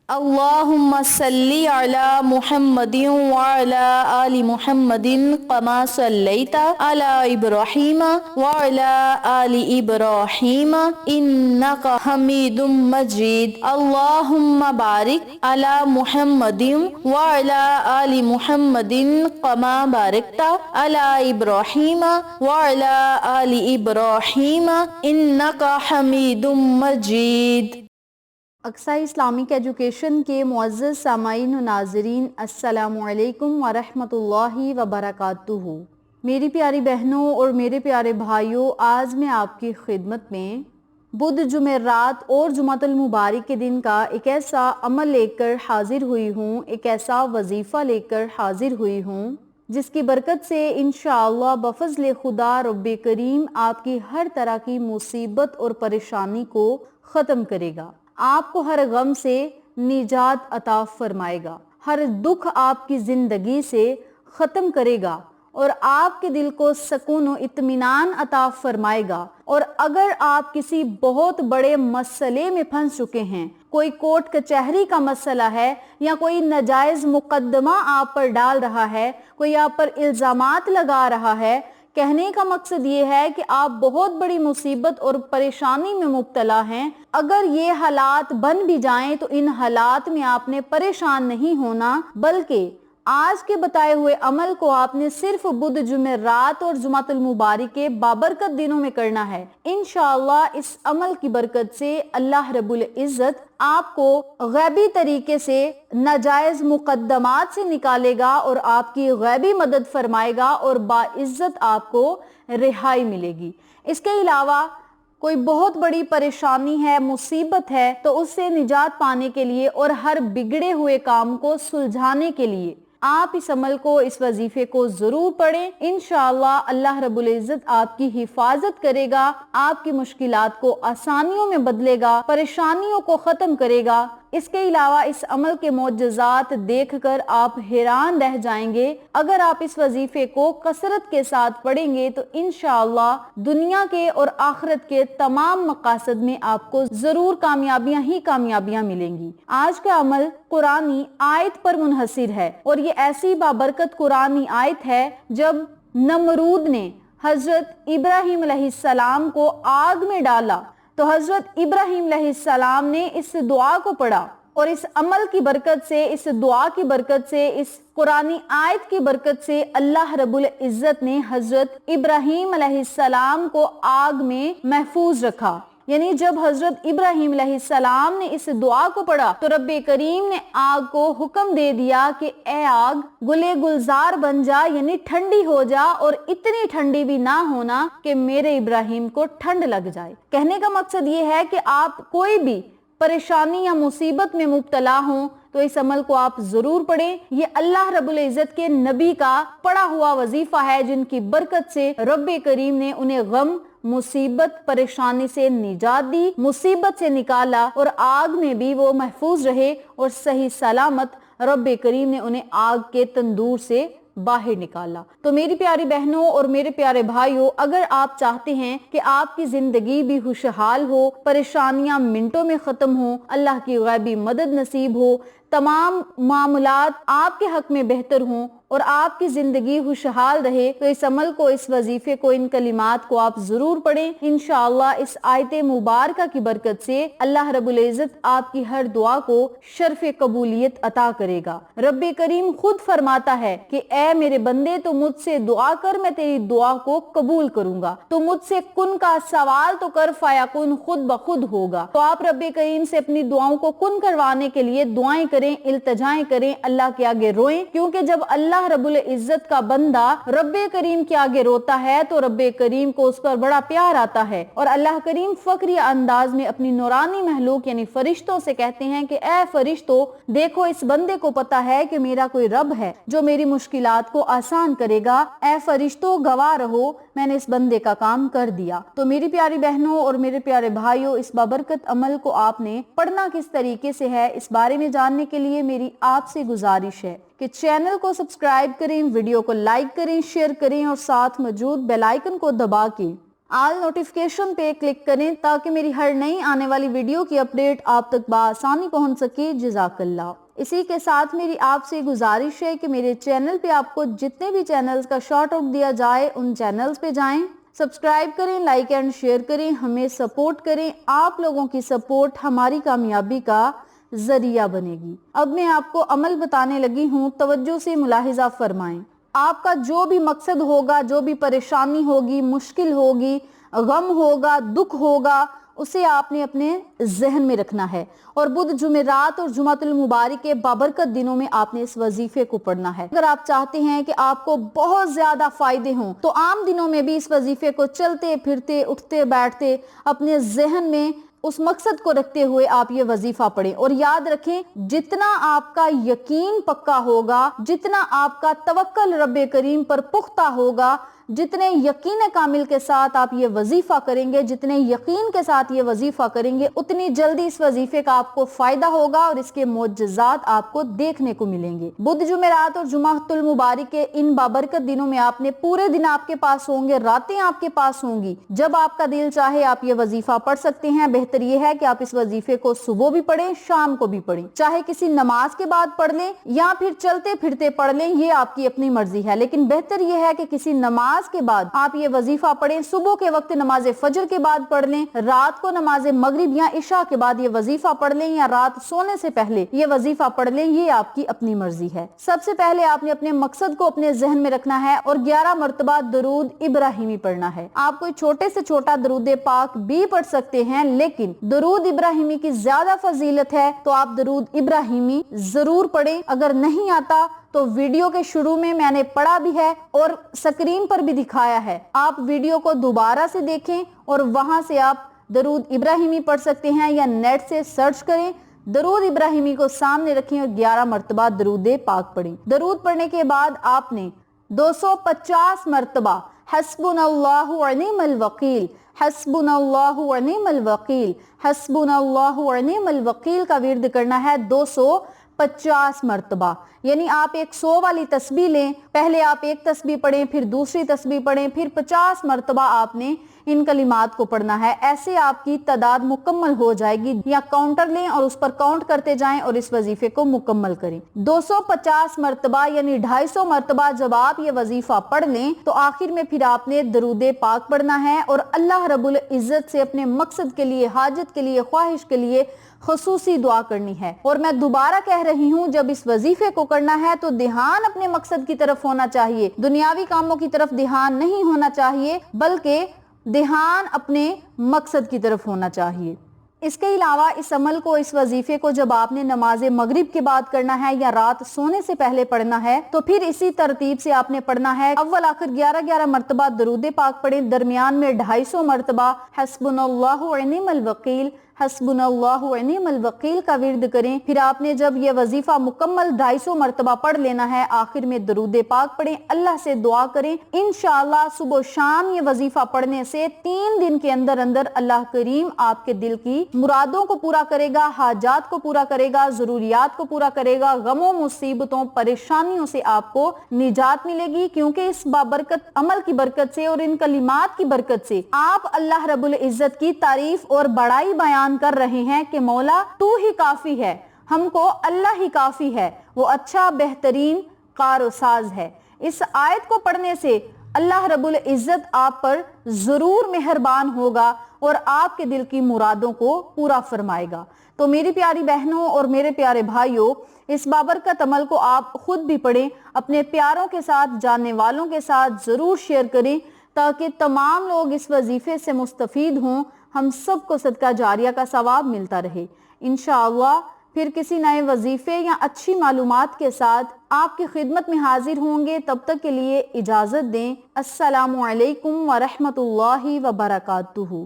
اللہم صلی علی محمد وعلی آل محمد کما صلیت علی ابراہیم وعلی آل ابراہیم انک حمید مجید اللہم بارک علی محمد وعلی آل محمد کما بارکت علی ابراہیم وعلی آل ابراہیم انک حمید مجید۔ اقصی اسلامک ایجوکیشن کے معزز سامعین و ناظرین، السلام علیکم ورحمۃ اللہ وبرکاتہ۔ میری پیاری بہنوں اور میرے پیارے بھائیوں، آج میں آپ کی خدمت میں بدھ، جمعرات اور جمعۃ المبارک کے دن کا ایک ایسا عمل لے کر حاضر ہوئی ہوں، ایک ایسا وظیفہ لے کر حاضر ہوئی ہوں جس کی برکت سے انشاءاللہ بفضل خدا رب کریم آپ کی ہر طرح کی مصیبت اور پریشانی کو ختم کرے گا، آپ کو ہر غم سے نجات عطا فرمائے گا، ہر دکھ آپ کی زندگی سے ختم کرے گا اور آپ کے دل کو سکون و اطمینان عطا فرمائے گا۔ اور اگر آپ کسی بہت بڑے مسئلے میں پھنس چکے ہیں، کوئی کورٹ کچہری کا مسئلہ ہے یا کوئی ناجائز مقدمہ آپ پر ڈال رہا ہے، کوئی آپ پر الزامات لگا رہا ہے، کہنے کا مقصد یہ ہے کہ آپ بہت بڑی مصیبت اور پریشانی میں مبتلا ہیں، اگر یہ حالات بن بھی جائیں تو ان حالات میں آپ نے پریشان نہیں ہونا، بلکہ آج کے بتائے ہوئے عمل کو آپ نے صرف بدھ، جمعرات اور جمعۃ المبارک کے بابرکت دنوں میں کرنا ہے۔ انشاءاللہ اس عمل کی برکت سے اللہ رب العزت آپ کو غیبی طریقے سے ناجائز مقدمات سے نکالے گا اور آپ کی غیبی مدد فرمائے گا اور باعزت آپ کو رہائی ملے گی۔ اس کے علاوہ کوئی بہت بڑی پریشانی ہے، مصیبت ہے، تو اس سے نجات پانے کے لیے اور ہر بگڑے ہوئے کام کو سلجھانے کے لیے آپ اس عمل کو، اس وظیفے کو ضرور پڑھیں۔ انشاءاللہ اللہ رب العزت آپ کی حفاظت کرے گا، آپ کی مشکلات کو آسانیوں میں بدلے گا، پریشانیوں کو ختم کرے گا۔ اس کے علاوہ اس عمل کے معجزات دیکھ کر آپ حیران رہ جائیں گے۔ اگر آپ اس وظیفے کو کثرت کے ساتھ پڑھیں گے تو انشاءاللہ دنیا کے اور آخرت کے تمام مقاصد میں آپ کو ضرور کامیابیاں ہی کامیابیاں ملیں گی۔ آج کا عمل قرآنی آیت پر منحصر ہے اور یہ ایسی بابرکت قرآنی آیت ہے جب نمرود نے حضرت ابراہیم علیہ السلام کو آگ میں ڈالا تو حضرت ابراہیم علیہ السلام نے اس دعا کو پڑھا اور اس عمل کی برکت سے، اس دعا کی برکت سے، اس قرآنی آیت کی برکت سے اللہ رب العزت نے حضرت ابراہیم علیہ السلام کو آگ میں محفوظ رکھا۔ یعنی جب حضرت ابراہیم علیہ السلام نے اس دعا کو پڑھا تو رب کریم نے آگ کو حکم دے دیا کہ اے آگ گلے گلزار بن جا، یعنی ٹھنڈی ہو جا، اور اتنی ٹھنڈی بھی نہ ہونا کہ میرے ابراہیم کو ٹھنڈ لگ جائے۔ کہنے کا مقصد یہ ہے کہ آپ کوئی بھی پریشانی یا مصیبت میں مبتلا ہوں تو اس عمل کو آپ ضرور پڑھیں۔ یہ اللہ رب العزت کے نبی کا پڑھا ہوا وظیفہ ہے جن کی برکت سے رب کریم نے انہیں غم، مصیبت، پریشانی سے نجات دی، مصیبت سے نکالا اور آگ میں بھی وہ محفوظ رہے اور صحیح سلامت رب کریم نے انہیں آگ کے تندور سے باہر نکالا۔ تو میری پیاری بہنوں اور میرے پیارے بھائیوں، اگر آپ چاہتے ہیں کہ آپ کی زندگی بھی خوشحال ہو، پریشانیاں منٹوں میں ختم ہوں، اللہ کی غیبی مدد نصیب ہو، تمام معاملات آپ کے حق میں بہتر ہوں اور آپ کی زندگی خوشحال رہے، تو اس عمل کو، اس وظیفے کو، ان کلمات کو آپ ضرور پڑھیں۔ انشاءاللہ اس آیت مبارکہ کی برکت سے اللہ رب العزت آپ کی ہر دعا کو شرف قبولیت عطا کرے گا۔ رب کریم خود فرماتا ہے کہ اے میرے بندے، تو مجھ سے دعا کر، میں تیری دعا کو قبول کروں گا، تو مجھ سے کن کا سوال تو کر، فیکون خود بخود ہوگا۔ تو آپ رب کریم سے اپنی دعاؤں کو کن کروانے کے لیے دعائیں کریں، التجائیں کریں، اللہ کے آگے روئیں، کیونکہ جب اللہ رب العزت کا بندہ رب کریم کے آگے روتا ہے تو رب کریم کو اس پر بڑا پیار آتا ہے اور اللہ کریم فخری انداز میں اپنی نورانی مخلوق یعنی فرشتوں سے کہتے ہیں کہ اے فرشتوں، دیکھو اس بندے کو پتا ہے کہ میرا کوئی رب ہے جو میری مشکلات کو آسان کرے گا، اے فرشتوں گواہ رہو، میں نے اس بندے کا کام کر دیا۔ تو میری پیاری بہنوں اور میرے پیارے بھائیوں، اس بابرکت عمل کو آپ نے پڑھنا کس طریقے سے ہے، اس بارے میں جاننے کے لیے میری آپ سے گزارش ہے کہ چینل کو سبسکرائب کریں، ویڈیو کو لائک کریں، شیئر کریں اور ساتھ موجود بیل آئیکن کو دبا کے آل نوٹیفیکیشن پہ کلک کریں تاکہ میری ہر نئی آنے والی ویڈیو کی اپڈیٹ آپ تک بآسانی پہنچ سکے۔ جزاک اللہ۔ اسی کے ساتھ میری آپ سے گزارش ہے کہ میرے چینل پہ آپ کو جتنے بھی چینلز کا شارٹ آؤٹ دیا جائے ان چینلز پہ جائیں، سبسکرائب کریں، لائک اینڈ شیئر کریں، ہمیں سپورٹ کریں۔ آپ لوگوں کی سپورٹ ہماری کامیابی کا ذریعہ بنے گی۔ اب میں آپ کو عمل بتانے لگی ہوں، توجہ سے ملاحظہ فرمائیں۔ آپ کا جو بھی مقصد ہوگا، جو بھی پریشانی ہوگی، مشکل ہوگی، غم ہوگا، دکھ ہوگا، اسے آپ نے اپنے ذہن میں رکھنا ہے، اور بدھ، جمعرات اور جمعۃ المبارک کے بابرکت دنوں میں آپ نے اس وظیفے کو پڑھنا ہے۔ اگر آپ چاہتے ہیں کہ آپ کو بہت زیادہ فائدے ہوں تو عام دنوں میں بھی اس وظیفے کو چلتے پھرتے، اٹھتے بیٹھتے اپنے ذہن میں اس مقصد کو رکھتے ہوئے آپ یہ وظیفہ پڑھیں، اور یاد رکھیں جتنا آپ کا یقین پکا ہوگا، جتنا آپ کا توکل رب کریم پر پختہ ہوگا، جتنے یقین کامل کے ساتھ آپ یہ وظیفہ کریں گے، جتنے یقین کے ساتھ یہ وظیفہ کریں گے، اتنی جلدی اس وظیفے کا آپ کو فائدہ ہوگا اور اس کے معجزات آپ کو دیکھنے کو ملیں گے۔ بدھ، جمعرات اور جمعۃ المبارک کے ان بابرکت دنوں میں آپ نے پورے دن آپ کے پاس ہوں گے، راتیں آپ کے پاس ہوں گی، جب آپ کا دل چاہے آپ یہ وظیفہ پڑھ سکتے ہیں۔ بہتر یہ ہے کہ آپ اس وظیفے کو صبح بھی پڑھیں، شام کو بھی پڑھیں، چاہے کسی نماز کے بعد پڑھ لیں یا پھر چلتے پھرتے پڑھ لیں، یہ آپ کی اپنی مرضی ہے، لیکن بہتر یہ ہے کہ کسی نماز کے بعد آپ یہ وظیفہ پڑھیں۔ صبح کے وقت نماز فجر کے بعد پڑھ لیں، رات کو نماز مغرب یا عشاء کے بعد یہ وظیفہ پڑھ لیں، یا رات سونے سے پہلے یہ وظیفہ پڑھ لیں، یہ آپ کی اپنی مرضی ہے۔ سب سے پہلے آپ نے اپنے مقصد کو اپنے ذہن میں رکھنا ہے اور 11 مرتبہ درود ابراہیمی پڑھنا ہے۔ آپ کوئی چھوٹے سے چھوٹا درود پاک بھی پڑھ سکتے ہیں، لیکن درود ابراہیمی کی زیادہ فضیلت ہے تو آپ درود ابراہیمی ضرور پڑھیں۔ اگر نہیں آتا تو ویڈیو کے شروع میں نے پڑھا بھی ہے اور سکرین پر بھی دکھایا ہے، آپ ویڈیو کو دوبارہ سے دیکھیں اور وہاں سے آپ درود ابراہیمی پڑھ سکتے ہیں، یا نیٹ سے سرچ کریں، درود ابراہیمی کو سامنے رکھیں اور 11 مرتبہ درود پاک پڑھیں۔ درود پڑھنے کے بعد آپ نے 250 مرتبہ حسبنا اللہ ونعم الوکیل، حسبنا اللہ ونعم الوکیل، حسبنا اللہ ونعم الوکیل کا ورد کرنا ہے 250 مرتبہ۔ یعنی آپ 100 والی تسبیح لیں، پہلے آپ ایک تسبیح پڑھیں، پھر دوسری تسبیح پڑھیں، پھر 50 مرتبہ آپ نے ان کلمات کو پڑھنا ہے۔ ایسے آپ کی تعداد مکمل ہو جائے گی، یا کاؤنٹر لیں اور اس پر کاؤنٹ کرتے جائیں اور اس وظیفے کو مکمل کریں۔ 250 مرتبہ یعنی 250 مرتبہ جب آپ یہ وظیفہ پڑھ لیں تو آخر میں پھر آپ نے درود پاک پڑھنا ہے اور اللہ رب العزت سے اپنے مقصد کے لیے، حاجت کے لیے، خواہش کے لیے خصوصی دعا کرنی ہے۔ اور میں دوبارہ کہہ رہی ہوں، جب اس وظیفے کو کرنا ہے تو دھیان اپنے مقصد کی طرف ہونا چاہیے، دنیاوی کاموں کی طرف دھیان نہیں ہونا چاہیے، بلکہ دھیان اپنے مقصد کی طرف ہونا چاہیے۔ اس کے علاوہ اس عمل کو، اس وظیفے کو جب آپ نے نماز مغرب کے بعد کرنا ہے یا رات سونے سے پہلے پڑھنا ہے تو پھر اسی ترتیب سے آپ نے پڑھنا ہے۔ اول آخر 11 مرتبہ درود پاک پڑھیں، درمیان میں 250 مرتبہ حسبنا اللہ ونعم الوکیل، حسبنا اللہ ونعم الوکیل کا ورد کریں۔ پھر آپ نے جب یہ وظیفہ مکمل 250 مرتبہ پڑھ لینا ہے، آخر میں درود پاک پڑھیں، اللہ سے دعا کریں۔ انشاءاللہ صبح و شام یہ وظیفہ پڑھنے سے 3 دن کے اندر اندر اللہ کریم آپ کے دل کی مرادوں کو پورا کرے گا، حاجات کو پورا کرے گا، ضروریات کو پورا کرے گا، غموں، مصیبتوں، پریشانیوں سے آپ کو نجات ملے گی، کیونکہ اس بابرکت عمل کی برکت سے اور ان کلمات کی برکت سے آپ اللہ رب العزت کی تعریف اور بڑائی بیان کر رہے ہیں کہ مولا تو ہی کافی ہے، ہم کو اللہ ہی کافی ہے، وہ اچھا بہترین کار و ساز ہے۔ اس آیت کو پڑھنے سے اللہ رب العزت آپ پر ضرور مہربان ہوگا اور آپ کے دل کی مرادوں کو پورا فرمائے گا۔ تو میری پیاری بہنوں اور میرے پیارے بھائیوں، اس بابرکت عمل کو آپ خود بھی پڑھیں، اپنے پیاروں کے ساتھ، جاننے والوں کے ساتھ ضرور شیئر کریں تاکہ تمام لوگ اس وظیفے سے مستفید ہوں، ہم سب کو صدقہ جاریہ کا ثواب ملتا رہے۔ انشاءاللہ پھر کسی نئے وظیفے یا اچھی معلومات کے ساتھ آپ کی خدمت میں حاضر ہوں گے، تب تک کے لیے اجازت دیں۔ السلام علیکم ورحمۃ اللہ وبرکاتہ۔